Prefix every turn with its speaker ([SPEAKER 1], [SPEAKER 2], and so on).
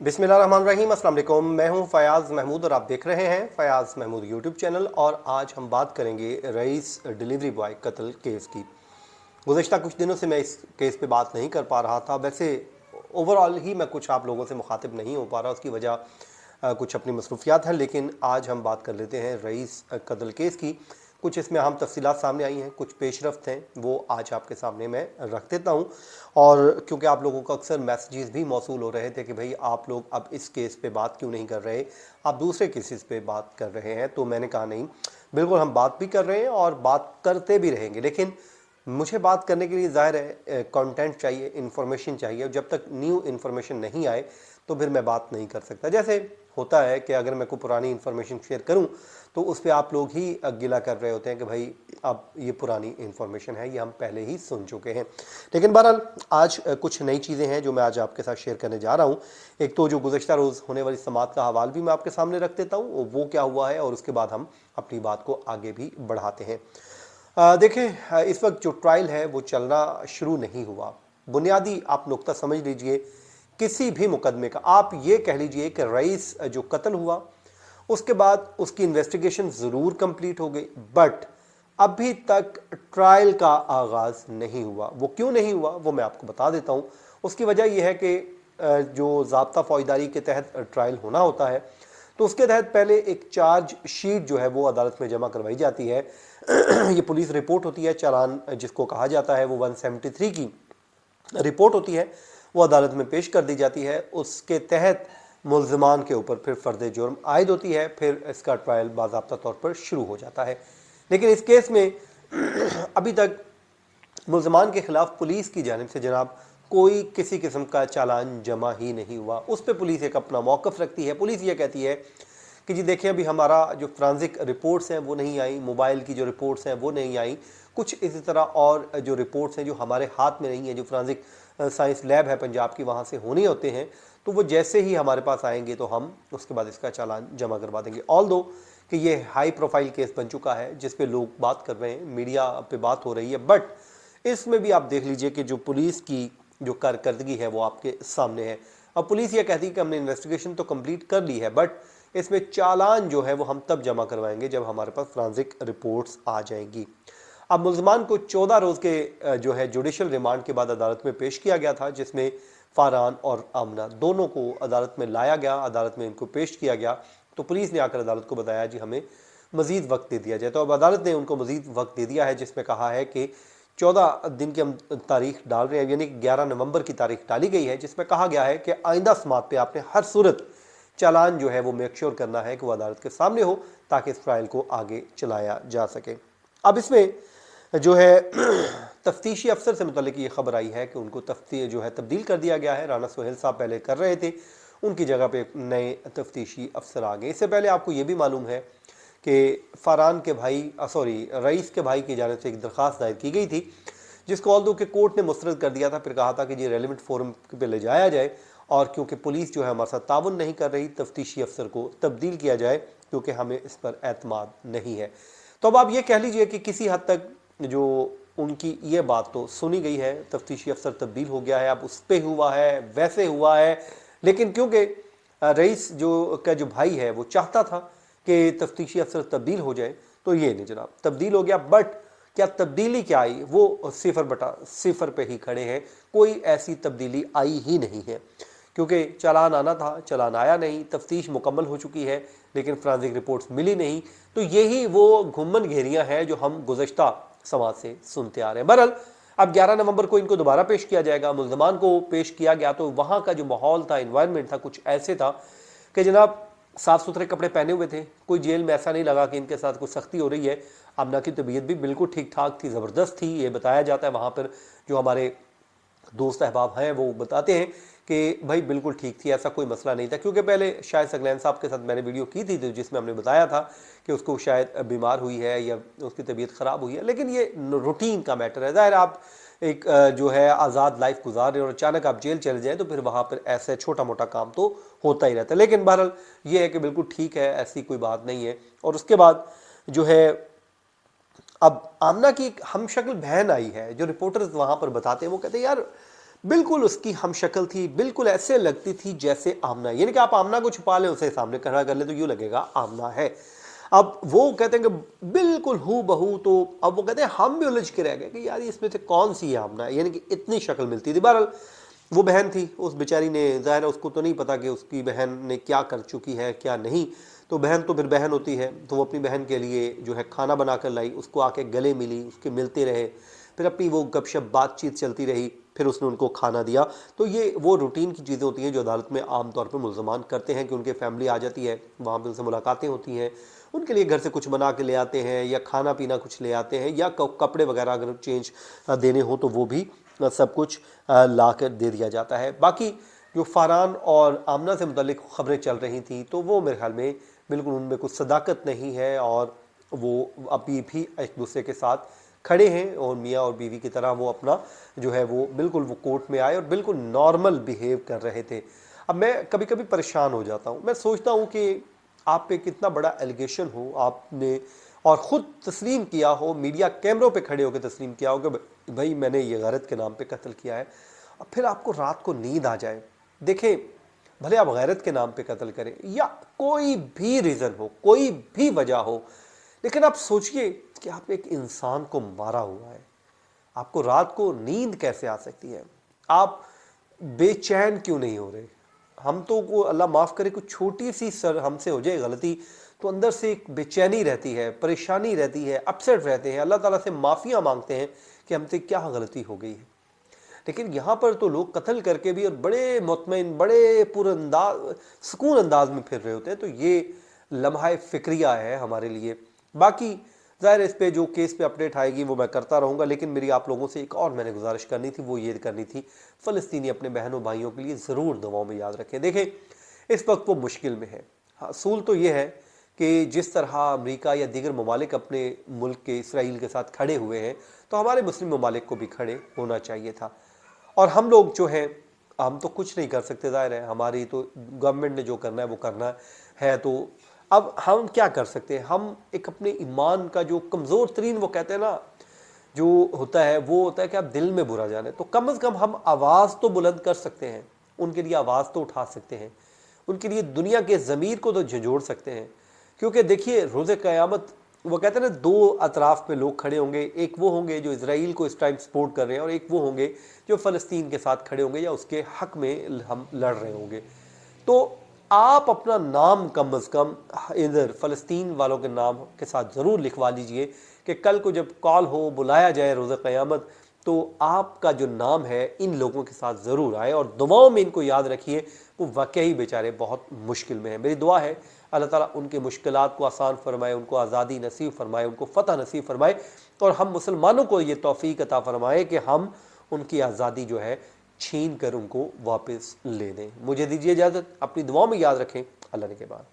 [SPEAKER 1] बिस्मिल्लाहिर्रहमानिर्रहीम, अस्सलाम वालेकुम। मैं हूं फयाज़ महमूद और आप देख रहे हैं फयाज़ महमूद यूट्यूब चैनल। और आज हम बात करेंगे रईस डिलीवरी बॉय कत्ल केस की। गुज़श्ता कुछ दिनों से मैं इस केस पे बात नहीं कर पा रहा था। वैसे ओवरऑल ही मैं कुछ आप लोगों से मुखातिब नहीं हो पा रहा, उसकी वजह कुछ अपनी मसरूफियात हैं। लेकिन आज हम बात कर लेते हैं रईस कत्ल केस की। कुछ इसमें अहम तफसीलात सामने आई हैं, कुछ पेशरफ्त हैं, वो आज आपके सामने मैं रख देता हूँ। और क्योंकि आप लोगों को अक्सर मैसेजेस भी मौसूल हो रहे थे कि भाई आप लोग अब इस केस पे बात क्यों नहीं कर रहे, आप दूसरे केसेस पे बात कर रहे हैं, तो मैंने कहा नहीं, बिल्कुल हम बात भी कर रहे हैं और बात करते भी रहेंगे। लेकिन मुझे बात करने के लिए ज़ाहिर है कंटेंट चाहिए, इन्फॉर्मेशन चाहिए। जब तक न्यू इन्फॉर्मेशन नहीं आए तो फिर मैं बात नहीं कर सकता। जैसे होता है कि अगर मैं कोई पुरानी इन्फॉर्मेशन शेयर करूं तो उस पर आप लोग ही गिला कर रहे होते हैं कि भाई अब ये पुरानी इन्फॉर्मेशन है, ये हम पहले ही सुन चुके हैं। लेकिन बहरहाल आज कुछ नई चीज़ें हैं जो मैं आज आपके साथ शेयर करने जा रहा हूँ। एक तो जो गुज़श्ता रोज़ होने वाली समात का हवाल भी मैं आपके सामने रख देता हूँ, वो क्या हुआ है, और उसके बाद हम अपनी बात को आगे भी बढ़ाते हैं। देखें, इस वक्त जो ट्रायल है वो चलना शुरू नहीं हुआ। बुनियादी आप नुक्ता समझ लीजिए, किसी भी मुकदमे का आप ये कह लीजिए कि रईस जो कत्ल हुआ उसके बाद उसकी इन्वेस्टिगेशन ज़रूर कंप्लीट हो गई, बट अभी तक ट्रायल का आगाज़ नहीं हुआ। वो क्यों नहीं हुआ वो मैं आपको बता देता हूँ। उसकी वजह यह है कि जो ज़ाब्ता फ़ौजदारी के तहत ट्रायल होना होता है तो उसके तहत पहले एक चार्ज शीट जो है वो अदालत में जमा करवाई जाती है। ये पुलिस रिपोर्ट होती है, चालान जिसको कहा जाता है, वो 173 की रिपोर्ट होती है, वो अदालत में पेश कर दी जाती है। उसके तहत मुल्ज़िमान के ऊपर फिर फ़र्द जुर्म आयद होती है, फिर इसका ट्रायल बाज़ाब्ता तौर पर शुरू हो जाता है। लेकिन इस केस में अभी तक मुल्ज़िमान के ख़िलाफ़ पुलिस की जानिब से जनाब कोई किसी किस्म का चालान जमा ही नहीं हुआ। उस पर पुलिस एक अपना मौक़िफ़ रखती है। पुलिस ये कहती है कि जी देखिए, अभी हमारा जो फ्रांसिक रिपोर्ट्स हैं वो नहीं आई, मोबाइल की जो रिपोर्ट्स हैं वो नहीं आई, कुछ इसी तरह और जो रिपोर्ट्स हैं जो हमारे हाथ में नहीं है, जो फ्रांसिक साइंस लैब है पंजाब की, वहाँ से होने होते हैं, तो वो जैसे ही हमारे पास आएंगे तो हम उसके बाद इसका चालान जमा करवा देंगे। ऑल दो कि ये हाई प्रोफाइल केस बन चुका है जिस पे लोग बात कर रहे हैं, मीडिया पे बात हो रही है, बट इसमें भी आप देख लीजिए कि जो पुलिस की जो कारकर्दगी है वो आपके सामने है। अब पुलिस ये कहती है कि हमने इन्वेस्टिगेशन तो कंप्लीट कर ली है, बट इसमें चालान जो है वो हम तब जमा करवाएंगे जब हमारे पास फ्रांसिक रिपोर्ट्स आ जाएंगी। अब मुल्ज़िमान को 14 रोज़ के जो है जुडिशल रिमांड के बाद अदालत में पेश किया गया था, जिसमें फ़ारहान और आमना दोनों को अदालत में लाया गया, अदालत में इनको पेश किया गया। तो पुलिस ने आकर अदालत को बताया जी हमें मज़ीद वक्त दे दिया जाए। तो अब अदालत ने उनको मज़ीद वक्त दे दिया है, जिसमें कहा है कि 14 दिन की हम तारीख डाल रहे हैं, यानी 11 नवंबर की तारीख डाली गई है, जिसमें कहा गया है कि आइंदा समात पे आपने हर सूरत चालान जो है वो मेक श्योर करना है कि वो अदालत के सामने हो, ताकि इस ट्रायल को आगे चलाया जा सके। अब इसमें जो है तफ्तीशी अफसर से मुतल्लिक ये खबर आई है कि उनको जो है तब्दील कर दिया गया है। राना सोहेल साहब पहले कर रहे थे, उनकी जगह पे नए तफ्तीशी अफसर आ गए। इससे पहले आपको ये भी मालूम है कि फ़रहान के भाई रईस के भाई की जानिब से एक दरख्वास्त दायर की गई थी, जिसको ऑल्दो के कोर्ट ने मुस्तरद कर दिया था। फिर कहा था कि ये रेलिवेंट फोरम पे ले जाया जाए, और क्योंकि पुलिस जो है हमारे साथ ताउन नहीं कर रही, तफ्तीशी अफसर को तब्दील किया जाए, क्योंकि हमें इस पर एतमाद नहीं है। तो अब आप ये कह लीजिए कि किसी हद तक जो उनकी ये बात तो सुनी गई है, तफ्तीशी अफसर तब्दील हो गया है, अब उस पर हुआ है, वैसे हुआ है। लेकिन क्योंकि रईस का जो भाई है वो चाहता था कि तफ्तीशी अफसर तब्दील हो जाए, तो ये नहीं जनाब तब्दील हो गया। बट क्या तब्दीली क्या आई, वो 0/0 पे ही खड़े हैं। कोई ऐसी तब्दीली आई ही नहीं है, क्योंकि चालान आना था, चालान आया नहीं, तफ्तीश मुकम्मल हो चुकी है, लेकिन फ्रांसिक रिपोर्ट्स मिली नहीं। तो यही वो घुमन घेरियां हैं जो हम गुज़श्ता समाज से सुनते आ रहे हैं। बहरहाल अब 11 नवंबर को इनको दोबारा पेश किया जाएगा। मुल्ज़िमान को पेश किया गया तो वहाँ का जो माहौल था, इन्वायरमेंट था, कुछ ऐसे था कि जनाब साफ़ सुथरे कपड़े पहने हुए थे। कोई जेल में ऐसा नहीं लगा कि इनके साथ कुछ सख्ती हो रही है। आमना की तबीयत भी बिल्कुल ठीक ठाक थी, ज़बरदस्त थी। ये बताया जाता है वहाँ पर, जो हमारे दोस्त अहबाब हैं वो बताते हैं कि भाई बिल्कुल ठीक थी, ऐसा कोई मसला नहीं था। क्योंकि पहले शायद सकलैन साहब के साथ मैंने वीडियो की थी तो जिसमें हमने बताया था कि उसको शायद बीमार हुई है या उसकी तबीयत ख़राब हुई है, लेकिन ये रूटीन का मैटर है। ज़ाहिर आप एक जो है आज़ाद लाइफ गुजार रहे और अचानक आप जेल चले जाएँ तो फिर वहाँ पर ऐसे छोटा मोटा काम तो होता ही रहता है। लेकिन बहरहाल ये है कि बिल्कुल ठीक है, ऐसी कोई बात नहीं है। और उसके बाद जो है अब आमना की हम शक्ल बहन आई है। जो रिपोर्टर्स वहाँ पर बताते हैं वो कहते हैं यार बिल्कुल उसकी हम शक्ल थी, बिल्कुल ऐसे लगती थी जैसे आमना, यानी कि आप आमना को छुपा लें, उसे सामने खड़ा कर ले तो यूँ लगेगा आमना है। अब वो कहते हैं कि बिल्कुल हू बहू, तो अब वो कहते हैं हम भी उलझ के रह गए कि यार इसमें से कौन सी है आमना, यानी कि इतनी शक्ल मिलती थी। बहरहाल वो बहन थी, उस बेचारी ने, ज़ाहिर है उसको तो नहीं पता कि उसकी बहन ने क्या कर चुकी है क्या नहीं, तो बहन तो फिर बहन होती है, तो वो अपनी बहन के लिए जो है खाना बना कर लाई, उसको आके गले मिली, उसके मिलते रहे, फिर अपनी वो गपशप बातचीत चलती रही, फिर उसने उनको खाना दिया। तो ये वो रूटीन की चीज़ें होती हैं जो अदालत में आम तौर पे मुल्ज़मान करते हैं कि उनके फैमिली आ जाती है, वहाँ पे उनसे मुलाकातें होती हैं, उनके लिए घर से कुछ बना के ले आते हैं या खाना पीना कुछ ले आते हैं, या कपड़े वगैरह अगर चेंज देने हो तो वो भी सब कुछ ला कर दे दिया जाता है। बाकी जो फ़रहान और आमना से मुतल्लिक़ ख़बरें चल रही थी तो वो मेरे ख्याल में बिल्कुल उनमें कुछ सदाकत नहीं है, और वो अभी भी एक दूसरे के साथ खड़े हैं और मियाँ और बीवी की तरह वो अपना जो है वो बिल्कुल वो कोर्ट में आए और बिल्कुल नॉर्मल बिहेव कर रहे थे। अब मैं कभी कभी परेशान हो जाता हूँ, मैं सोचता हूँ कि आप पे कितना बड़ा एलिगेशन हो, आपने और ख़ुद तस्लीम किया हो, मीडिया कैमरों पे खड़े होकर तस्लीम किया हो कि भाई मैंने ये गैरत के नाम पे कत्ल किया है, अब फिर आपको रात को नींद आ जाए। देखें, भले आप गैरत के नाम पे कत्ल करें या कोई भी रीज़न हो, कोई भी वजह हो, लेकिन आप सोचिए कि आपने एक इंसान को मारा हुआ है, आपको रात को नींद कैसे आ सकती है? आप बेचैन क्यों नहीं हो रहे? हम तो को अल्लाह माफ़ करे कुछ छोटी सी सर हमसे हो जाए गलती तो अंदर से एक बेचैनी रहती है, परेशानी रहती है, अपसेट रहते हैं, अल्लाह ताला से माफ़िया मांगते हैं कि हमसे क्या गलती हो गई है। लेकिन यहाँ पर तो लोग कत्ल करके भी और बड़े मुतमईन, बड़े पुरअंदाज सुकून अंदाज में फिर रहे होते हैं, तो ये लम्हा फ़िक्रिया है हमारे लिए। बाकी ज़ाहिर इस पे जो केस पे अपडेट आएगी वो मैं करता रहूँगा, लेकिन मेरी आप लोगों से एक और मैंने गुजारिश करनी थी, वो ये करनी थी, फ़लस्तीनी अपने बहनों भाइयों के लिए ज़रूर दुआओं में याद रखें। देखें, इस वक्त वो मुश्किल में है। हाँ, असूल तो ये है कि जिस तरह अमेरिका या दीगर ममालिक अपने मुल्क के इसराइल के साथ खड़े हुए हैं, तो हमारे मुस्लिम ममालिक को भी खड़े होना चाहिए था। और हम लोग जो हैं, हम तो कुछ नहीं कर सकते, ज़ाहिर है हमारी तो गवर्नमेंट ने जो करना है वो करना है, तो अब हम क्या कर सकते हैं? हम एक अपने ईमान का जो कमज़ोर तरीन, वो कहते हैं ना, जो होता है वो होता है कि आप दिल में बुरा जाने, तो कम से कम हम आवाज़ तो बुलंद कर सकते हैं, उनके लिए आवाज़ तो उठा सकते हैं, उनके लिए दुनिया के ज़मीर को तो झंझोड़ सकते हैं। क्योंकि देखिए, रोज़े क़यामत वो कहते हैं ना, दो अतराफ़ पे लोग खड़े होंगे, एक वो होंगे जो इज़राइल को इस टाइम सपोर्ट कर रहे हैं, और एक वो होंगे जो फ़लस्तीन के साथ खड़े होंगे या उसके हक़ में हम लड़ रहे होंगे। तो आप अपना नाम कम अज़ कम इधर फ़लस्तीन वालों के नाम के साथ ज़रूर लिखवा लीजिए कि कल को जब कॉल हो, बुलाया जाए रोज़े क़यामत, तो आपका जो नाम है इन लोगों के साथ ज़रूर आए, और दुआओं में इनको याद रखिए, वो वाकई बेचारे बहुत मुश्किल में हैं। मेरी दुआ है अल्लाह ताला उनके मुश्किलात को आसान फरमाए, उनको आज़ादी नसीब फरमाए, उनको फ़तह नसीब फरमाए, और हम मुसलमानों को ये तौफ़ीक अता फरमाए कि हम उनकी आज़ादी जो है छीन कर उनको वापस ले दें। मुझे दीजिए इजाज़त, अपनी दुआओं में याद रखें। अल्लाह ने के बाद।